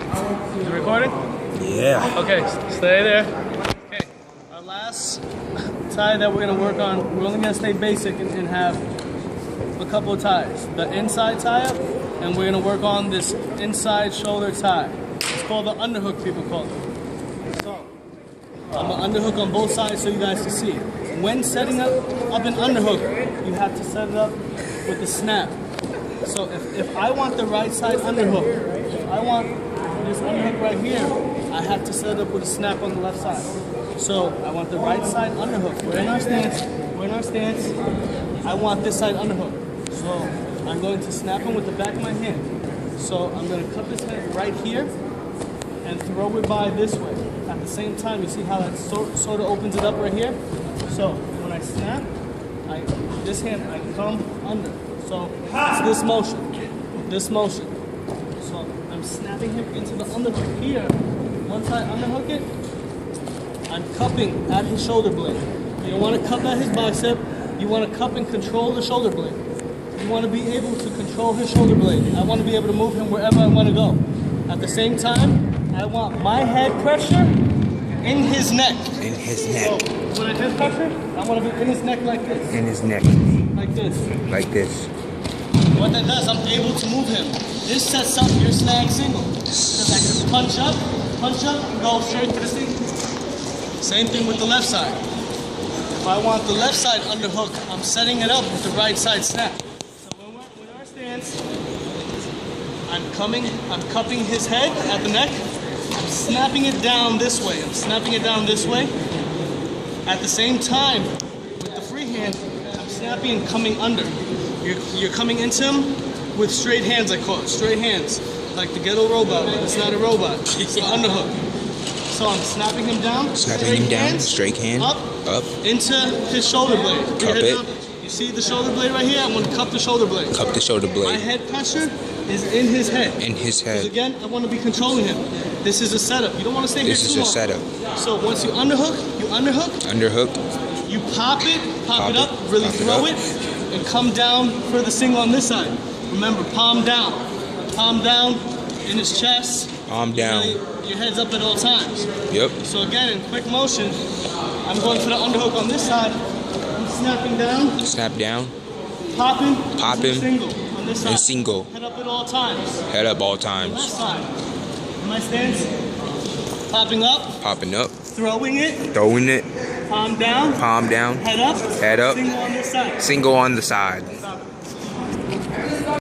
Is it recording? Yeah. Okay, stay there. Okay, our last tie that we're gonna work on, we're only gonna stay basic and have a couple of ties. The inside tie up, and we're gonna work on this inside shoulder tie. It's called the underhook, people call it. So, I'm gonna underhook on both sides so you guys can see it. When setting up an underhook, you have to set it up with the snap. So if I want the right side underhook, if I want this underhook right here, I have to set it up with a snap on the left side. So I want the right side underhook. We're in our stance. I want this side underhook. So I'm going to snap him with the back of my hand. So I'm going to cup his head right here and throw it by this way. At the same time, you see how that sort of opens it up right here? So when I snap, this hand, I come under. So it's this motion. So I'm snapping him into the underhook here. Once I underhook it, I'm cupping at his shoulder blade. You don't want to cup at his bicep. You want to cup and control the shoulder blade. You want to be able to control his shoulder blade. I want to be able to move him wherever I want to go. At the same time, I want my head pressure in his neck. In his neck. So when I head pressure, I want to be in his neck like this. In his neck. Like this. Like this. What that does, I'm able to move him. This sets up your snag single. Because I can punch up, and go straight to the single. Same thing with the left side. If I want the left side underhook, I'm setting it up with the right side snap. So when we're in our stance, I'm cupping his head at the neck. I'm snapping it down this way. At the same time, with the free hand, I'm snapping and coming under. You're coming into him with straight hands, I call it. Straight hands. Like the ghetto robot, but it's not a robot. It's the underhook. So I'm snapping him down. Straight hand. Up. Into his shoulder blade. Cup it. Down. You see the shoulder blade right here? I'm going to cup the shoulder blade. Cup the shoulder blade. My head pressure is in his head. In his head. Because again, I want to be controlling him. This is a setup. You don't want to stay here too long. This is a setup. So once you underhook. Underhook. You pop it up, really throw it, and come down for the single on this side. Remember, palm down in his chest. Palm down. Your head's up at all times. Yep. So again, in quick motion, I'm going for the underhook on this side. I'm snapping down. Snap down. Popping. Single on this side. And single. Head up at all times. Head up all times. Left side. In my stance. Popping up. Throwing it. Palm down. Head up. Single on this side. Single on the side.